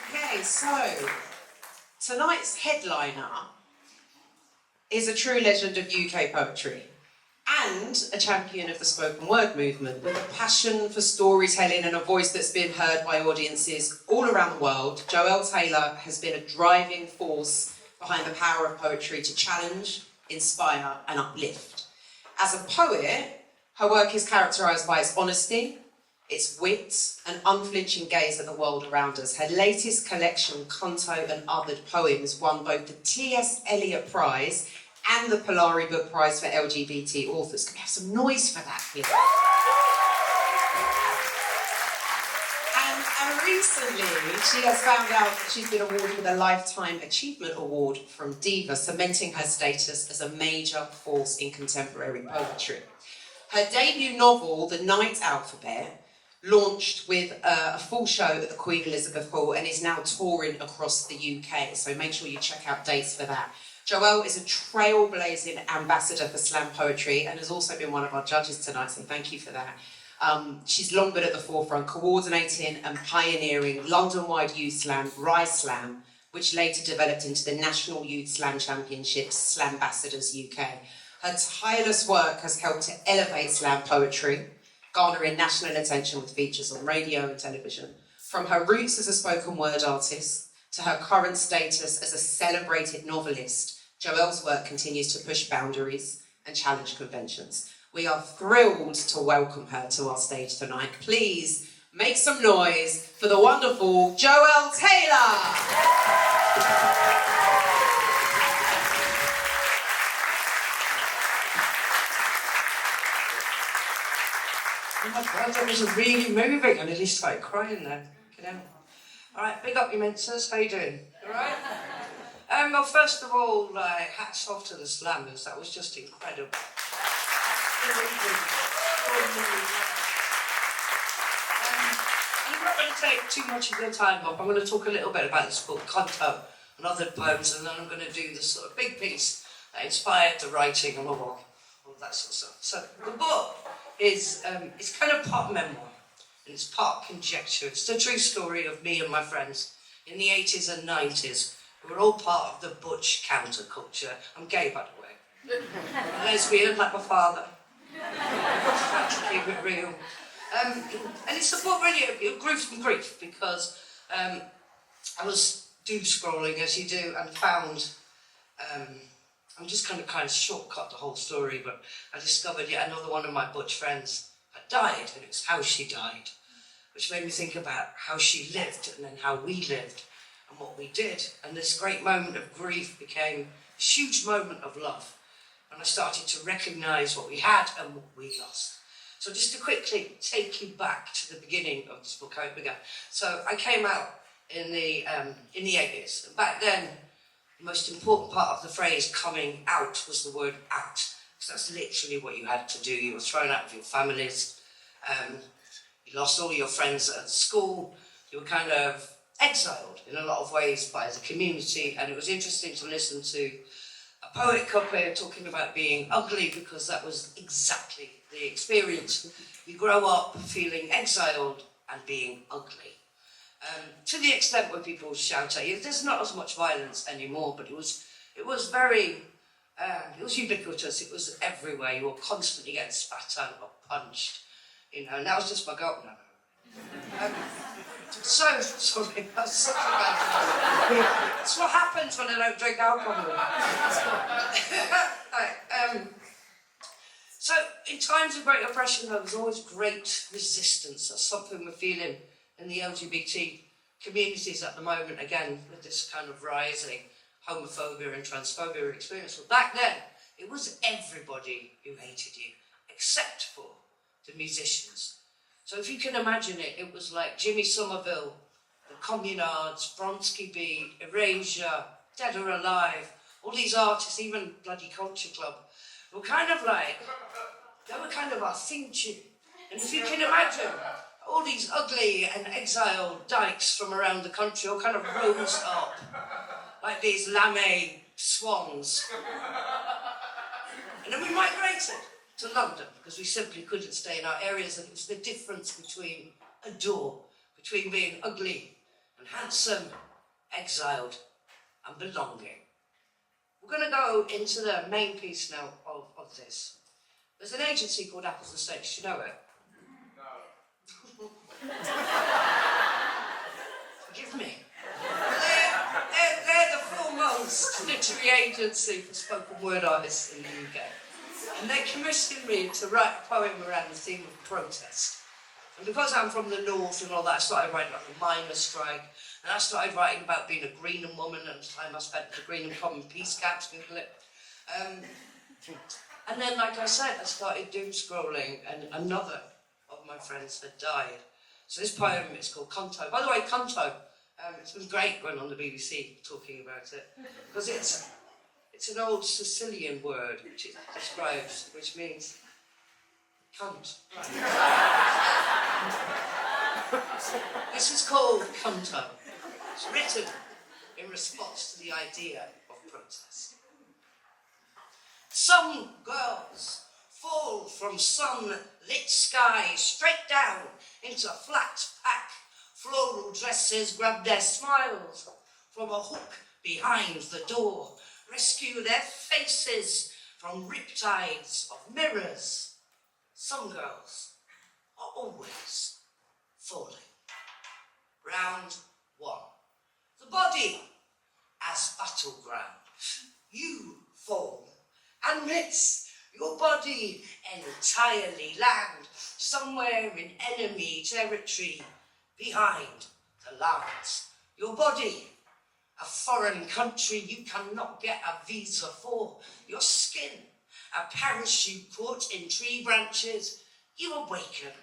Okay, so tonight's headliner is a true legend of UK poetry and a champion of the spoken word movement with a passion for storytelling and a voice that's been heard by audiences all around the world. Joelle Taylor has been a driving force behind the power of poetry to challenge, inspire and uplift. As a poet, her work is characterised by its honesty, its wit and unflinching gaze at the world around us. Her latest collection, Conto and Othered Poems, won both the T.S. Eliot Prize and the Polari Book Prize for LGBT authors. Can we have some noise for that, please? And recently, she has found out that she's been awarded with a Lifetime Achievement Award from Diva, cementing her status as a major force in contemporary poetry. Her debut novel, The Night Alphabet, launched with a full show at the Queen Elizabeth Hall and is now touring across the UK, so make sure you check out dates for that. Joelle is a trailblazing ambassador for slam poetry and has also been one of our judges tonight, so thank you for that. She's long been at the forefront, coordinating and pioneering London-wide youth slam, Rise Slam, which later developed into the National Youth Slam Championships, Slambassadors UK. Her tireless work has helped to elevate slam poetry, garnering national attention with features on radio and television. From her roots as a spoken word artist to her current status as a celebrated novelist, Joelle's work continues to push boundaries and challenge conventions. We are thrilled to welcome her to our stage tonight. Please make some noise for the wonderful Joelle Taylor. Oh my God, that was really moving. I nearly started crying then. All right, big up, you minces. How you doing? All right? Well, first of all, hats off to the slammers. That was just incredible. I'm not going to take too much of your time up. I'm going to talk a little bit about this book, Conto and Othered Poems, and then I'm going to do this sort of big piece that inspired the writing and all that sort of stuff. So the book is it's kind of part memoir and it's part conjecture. It's the true story of me and my friends in the 80s and 90s. We were all part of the butch counterculture. I'm gay, by the way. I'm a lesbian, like my father. Trying to keep it real. And it's a book really of grief because I was doom scrolling as you do and found I'm just kind of shortcut the whole story, but I discovered yet another one of my butch friends had died, and it was how she died, which made me think about how she lived and then how we lived and what we did. And this great moment of grief became a huge moment of love. And I started to recognise what we had and what we lost. So just to quickly take you back to the beginning of this book, how it began. So I came out in the 80s, and back then, the most important part of the phrase coming out was the word out, because that's literally what you had to do. You were thrown out of your families, you lost all your friends at school, you were kind of exiled in a lot of ways by the community, and it was interesting to listen to a poet couple talking about being ugly, because that was exactly the experience. You grow up feeling exiled and being ugly. To the extent where people shout at you, there's not as much violence anymore, but it was very, it was ubiquitous, it was everywhere. You were constantly getting spat at or punched, and that was just my goal. So sorry, that's such a bad thing. That's what happens when I don't drink alcohol. So in times of great oppression, there was always great resistance. That's something we're feeling in the LGBT communities at the moment, again, with this kind of rising homophobia and transphobia experience. But back then, it was everybody who hated you, except for the musicians. So if you can imagine it, it was like Jimmy Somerville, the Communards, Bronski Beat, Erasure, Dead or Alive, all these artists, even bloody Culture Club, were kind of like, they were kind of our theme tune. And if you can imagine, all these ugly and exiled dykes from around the country all kind of rose up like these lame swans. And then we migrated to London because we simply couldn't stay in our areas, and it was the difference between between being ugly and handsome, exiled and belonging. We're going to go into the main piece now of this. There's an agency called Apples and Steaks, do you know it? No. Forgive me. They're the foremost literary agency for spoken word artists in the UK. And they commissioned me to write a poem around the theme of protest. And because I'm from the north and all that, I started writing about the miners' strike. And I started writing about being a Greenham woman and the time I spent at the Greenham Common Peace Camps, Google it. And then, like I said, I started doom scrolling and another of my friends had died. So this poem is called Conto. By the way, Conto, it's been great going on the BBC talking about it, because it's an old Sicilian word which it describes, which means cunt. This is called Conto. It's written in response to the idea of protest. Some girls fall from sunlit skies straight down into flat pack. Floral dresses grab their smiles from a hook behind the door. Rescue their faces from riptides of mirrors. Some girls are always falling. Round 1. The body as battleground. You fall and miss. Your body entirely land somewhere in enemy territory behind the lines. Your body, a foreign country you cannot get a visa for. Your skin, a parachute caught in tree branches. You awaken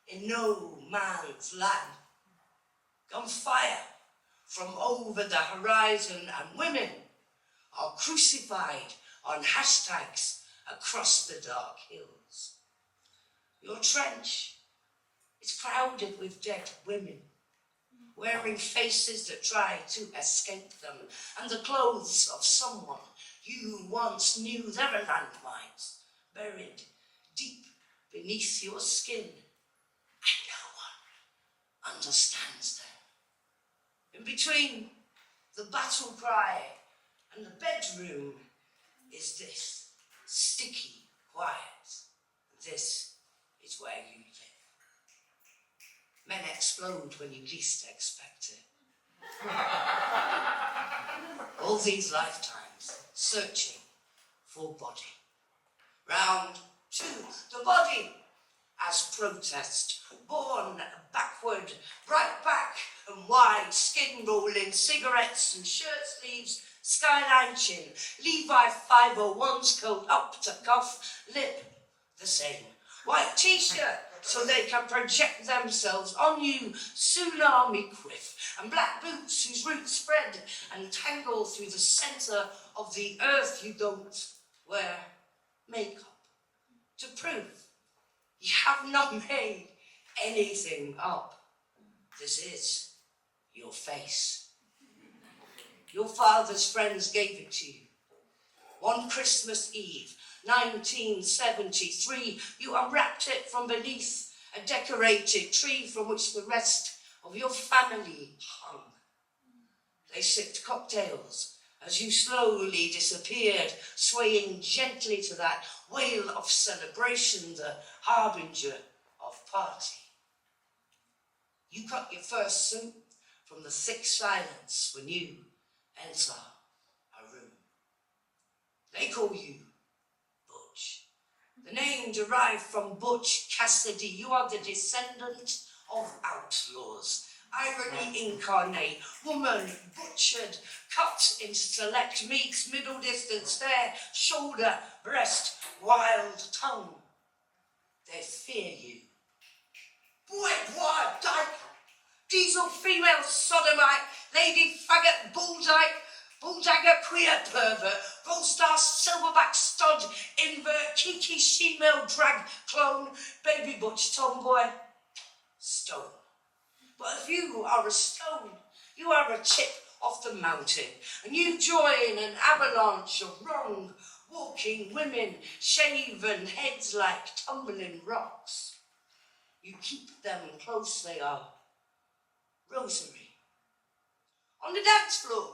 in no man's land. Gunfire from over the horizon, and women are crucified on hashtags across the dark hills. Your trench is crowded with dead women, wearing faces that try to escape them, and the clothes of someone you once knew. There are landmines buried deep beneath your skin, and no one understands them. In between the battle cry and the bedroom is this sticky quiet. This is where you live. Men explode when you least expect it. All these lifetimes searching for body. Round 2, the body as protest, born backward, right back and wide, skin rolling, cigarettes and shirt sleeves, skyline chin, Levi 501's coat up to cuff, lip the same, white t-shirt so they can project themselves on you, tsunami quiff, and black boots whose roots spread and tangle through the centre of the earth. You don't wear makeup to prove you have not made anything up. This is your face. Your father's friends gave it to you. One Christmas Eve, 1973, you unwrapped it from beneath a decorated tree from which the rest of your family hung. They sipped cocktails as you slowly disappeared, swaying gently to that wail of celebration, the harbinger of party. You cut your first suit from the thick silence when you enter a room. They call you Butch. The name derived from Butch Cassidy. You are the descendant of outlaws. Irony incarnate, woman butchered, cut into select meats, middle distance stare, shoulder, breast, wild tongue. They fear you. Wet wire dyke, diesel female sodomite, lady faggot bulldagger queer pervert, gold star silverback stud, invert, kiki she-male drag clone, baby butch tomboy, stone. But if you are a stone, you are a chip off the mountain, and you join an avalanche of wrong walking women, shaven heads like tumbling rocks. You keep them close, they are rosary On the dance floor,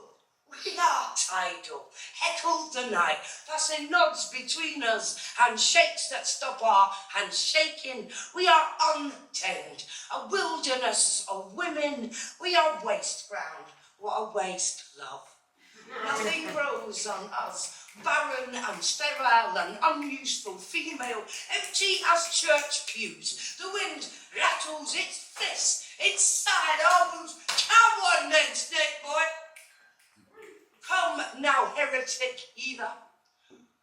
we are tied up, heckled the night, passing nods between us, handshakes that stop our handshaking. We are untamed, a wilderness of women. We are waste ground. What a waste, love. Nothing grows on us, barren and sterile and unuseful female, empty as church pews. The wind rattles its fist, its side arms. Come on then, snake boy. Come now, heretic healer.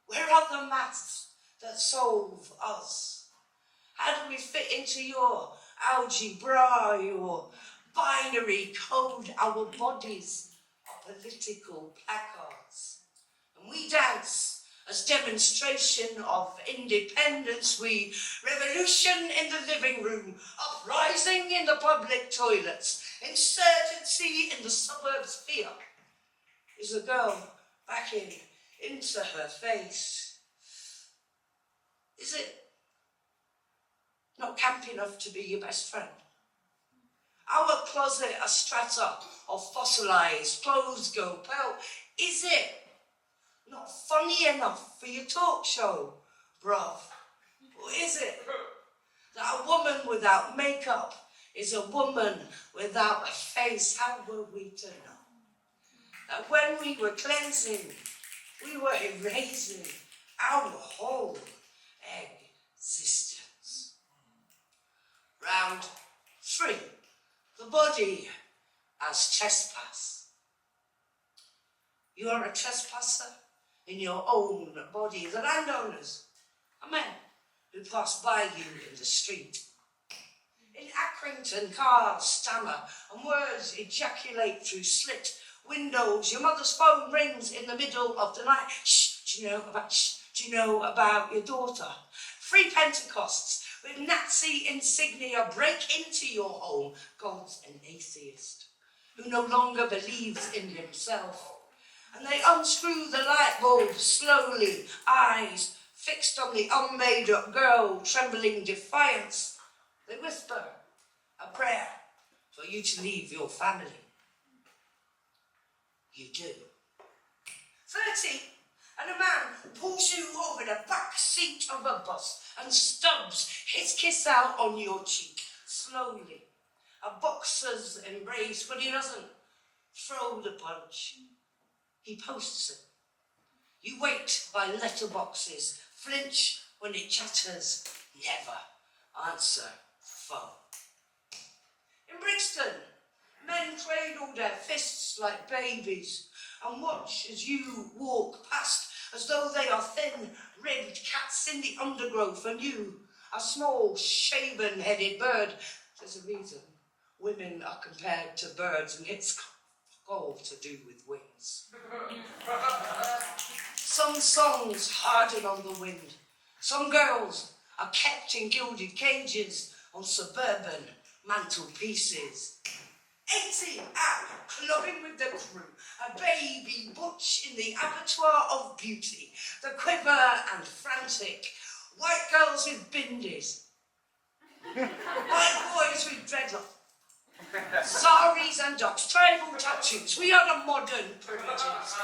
Where are the maths that solve us? How do we fit into your algebra, your binary code? Our bodies are political placards. And we dance as demonstration of independence. We revolution in the living room, uprising in the public toilets, insurgency in the suburbs. Fear is a girl backing into her face. Is it not camp enough to be your best friend? Our closet a strata of fossilized clothes go pale. Is it not funny enough for your talk show, bruv? Or is it that a woman without makeup is a woman without a face? How were we to know that when we were cleansing, we were erasing our whole existence? Round 3. The body as trespass. You are a trespasser in your own body. The landowners are men who pass by you in the street. In Accrington, cars stammer and words ejaculate through slit windows. Your mother's phone rings in the middle of the night. Do you know about your daughter? Free Pentecosts with Nazi insignia break into your home. God's an atheist who no longer believes in himself. And they unscrew the light bulb slowly, eyes fixed on the unmade-up girl, trembling defiance. They whisper a prayer for you to leave your family. You do. 30, and a man pulls you over the back seat of a bus and stubs his kiss out on your cheek, slowly. A boxer's embrace, but he doesn't throw the punch. He posts it. You wait by letterboxes, flinch when it chatters, never answer phone. In Brixton, men cradle their fists like babies and watch as you walk past as though they are thin-ribbed cats in the undergrowth and you, a small, shaven-headed bird. There's a reason women are compared to birds, and it's all to do with wings. Some songs harden on the wind. Some girls are kept in gilded cages on suburban mantelpieces. 80 out, clubbing with the crew, a baby butch in the abattoir of beauty, the quiver and frantic, white girls with bindies, white boys with dreadlocks, saris and ducks, tribal tattoos. We are the modern primitives,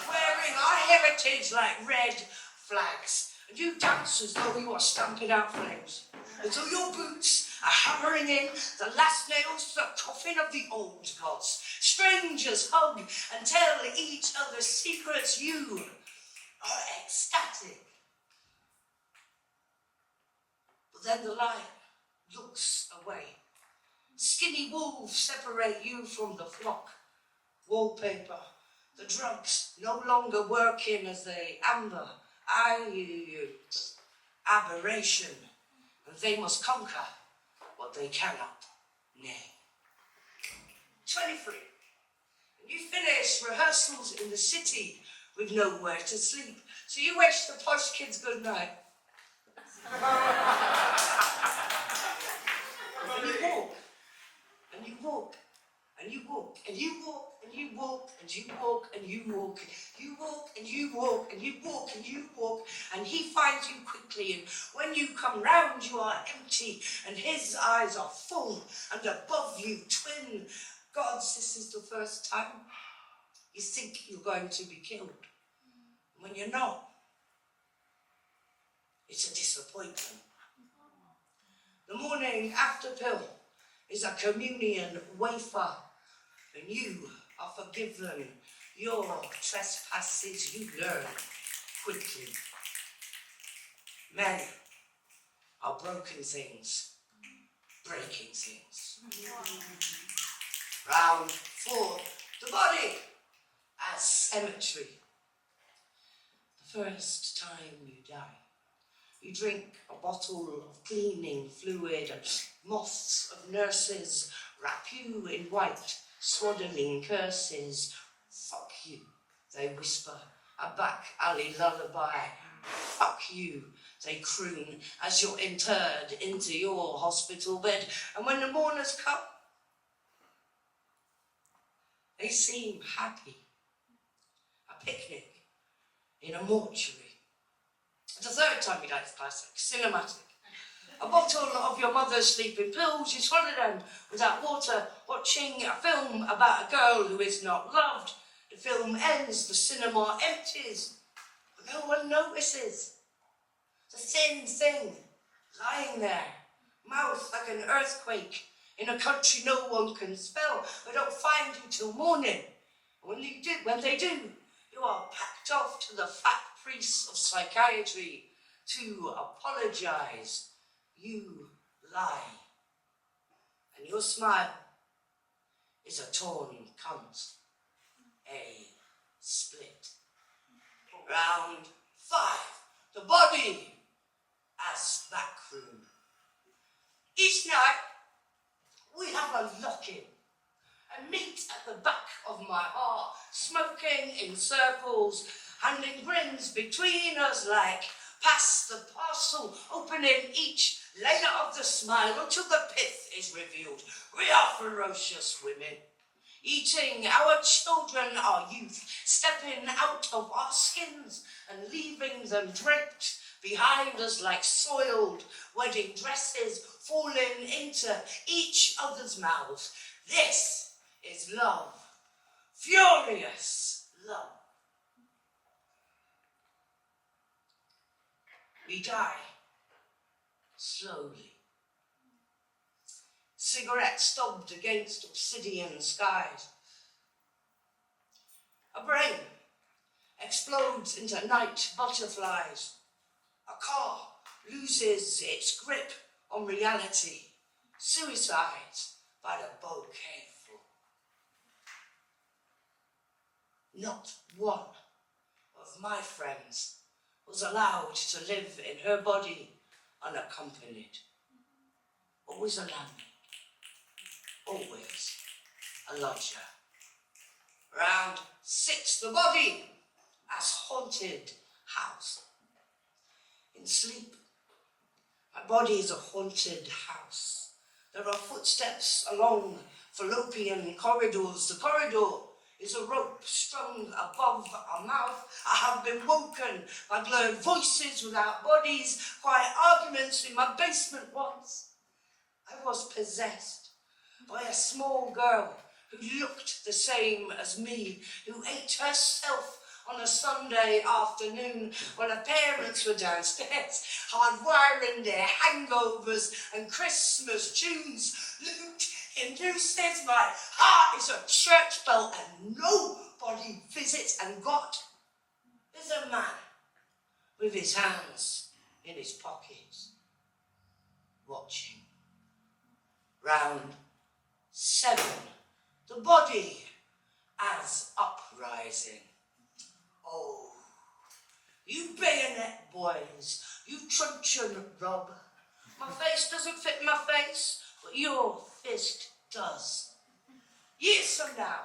wearing our heritage like red flags. And you dance as though you are stamping out flames, as though your boots are hammering in the last nails to the coffin of the old gods. Strangers hug and tell each other secrets. You are ecstatic. But then the light looks away. Skinny wolves separate you from the flock. Wallpaper, the drugs no longer working as they amber. Aberration, and they must conquer what they cannot name. 23. And you finish rehearsals in the city with nowhere to sleep, so you wish the posh kids good night. And you walk, and you walk, and you walk, and you walk, and you walk, and you walk, and you walk, you walk, and you walk, and you walk, and you walk, and he finds you quickly, and when you come round you are empty, and his eyes are full, and above you twin Gods, this is the first time you think you're going to be killed. When you're not, it's a disappointment. The morning after pill is a communion wafer, and you are forgiven. Your trespasses you learn quickly. Men are broken things, breaking things. Round 4, the body as cemetery. The first time you die, you drink a bottle of cleaning fluid and moths of nurses wrap you in white, swaddling curses. Fuck you, they whisper, a back alley lullaby. Fuck you, they croon as you're interred into your hospital bed. And when the mourners come, they seem happy. A picnic in a mortuary. The third time you die is classic, cinematic. A bottle of your mother's sleeping pills, you swallow them without water, watching a film about a girl who is not loved. The film ends, the cinema empties, but no one notices. The thin thing lying there, mouth like an earthquake, in a country no one can spell. They don't find you till morning. When they do, you are packed off to the fat priest of psychiatry to apologise. You lie. And your smile is a torn cunt. A split. Round 5, the body as backroom. Each night, we have a lock-in, and meet at the back of my heart, smoking in circles, handing grins between us like pass the parcel, opening each layer of the smile until the pith is revealed. We are ferocious women, eating our children, our youth, stepping out of our skins and leaving them draped behind us like soiled wedding dresses falling into each other's mouths. This is love, furious love. We die slowly. Cigarette stubbed against obsidian skies. A brain explodes into night butterflies. A car loses its grip on reality. Suicides by the bouquetful. Not one of my friends was allowed to live in her body unaccompanied. Always a landlord, always a lodger. Round 6, the body as haunted house. In sleep, my body is a haunted house. There are footsteps along fallopian corridors. The corridor is a rope strung above our mouth. I have been woken by blurred voices without bodies, quiet arguments in my basement once. I was possessed by a small girl who looked the same as me, who ate herself on a Sunday afternoon when her parents were downstairs, hardwiring their hangovers and Christmas tunes. Luke induces my heart is a church bell and nobody visits, and God is a man with his hands in his pockets, watching. Round 7, the body as uprising. Oh, you bayonet boys, you truncheon rob. My face doesn't fit my face, but your fist does. Years from now,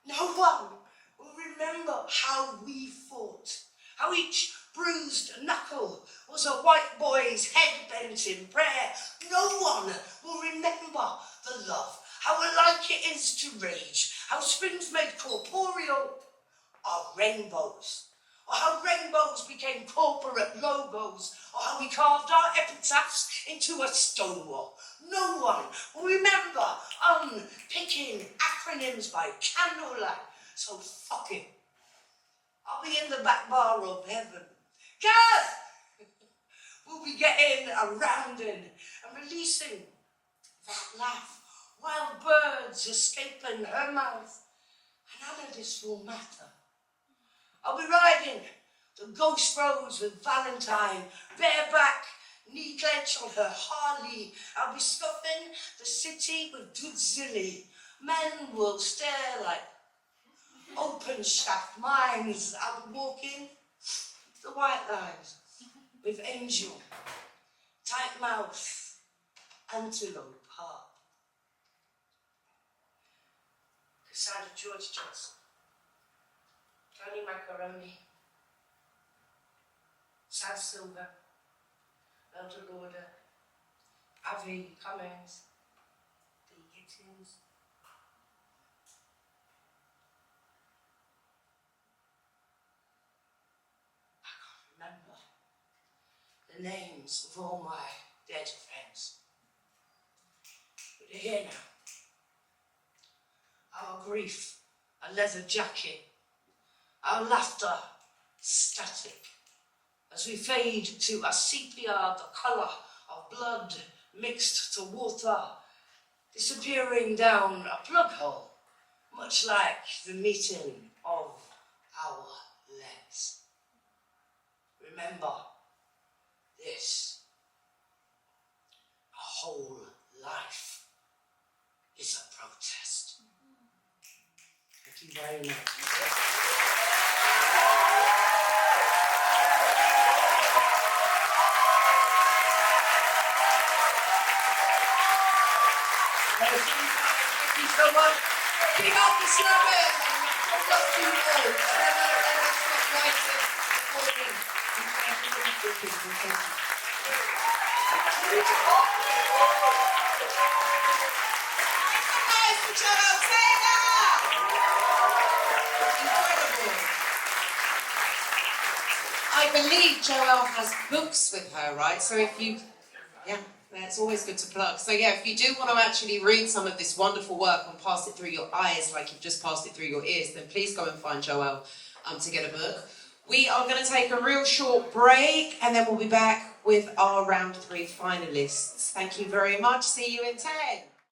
no one will remember how we fought, how each bruised knuckle was a white boy's head bent in prayer. No one will remember the love, how alike it is to rage, how springs made corporeal are rainbows, or how rainbows became corporate logos, or how we carved our epitaphs into a stone wall. No one will remember unpicking acronyms by candlelight, so fuck it. I'll be in the back bar of heaven. Gareth! We'll be getting a rounding and releasing that laugh. Wild birds escaping her mouth. And none of this will matter. I'll be riding the ghost roads with Valentine, bareback, knee clench on her Harley. I'll be scuffing the city with Dudzilly. Men will stare like open shaft mines. I'll be walking the white lines with Angel, tight mouth, antelope heart. Cassandra George Johnson, Tony Macaroni, Sam Silver, Elder Lauder, Avi Cummings, the Gittins. I can't remember the names of all my dead friends. But they're here now. Our grief, a leather jacket. Our laughter, static. As we fade to a sepia, the colour of blood mixed to water, disappearing down a plug hole, much like the meeting of our legs. Remember this, a whole life is a protest. Thank you very much. Thank you so much. Big up the service. God bless you all. Stop writing, recording. I believe Joelle has books with her, right? So if you, yeah, that's always good to plug. So yeah, if you do want to actually read some of this wonderful work and pass it through your eyes like you've just passed it through your ears, then please go and find Joelle to get a book. We are going to take a real short break and then we'll be back with our round 3 finalists. Thank you very much. See you in 10.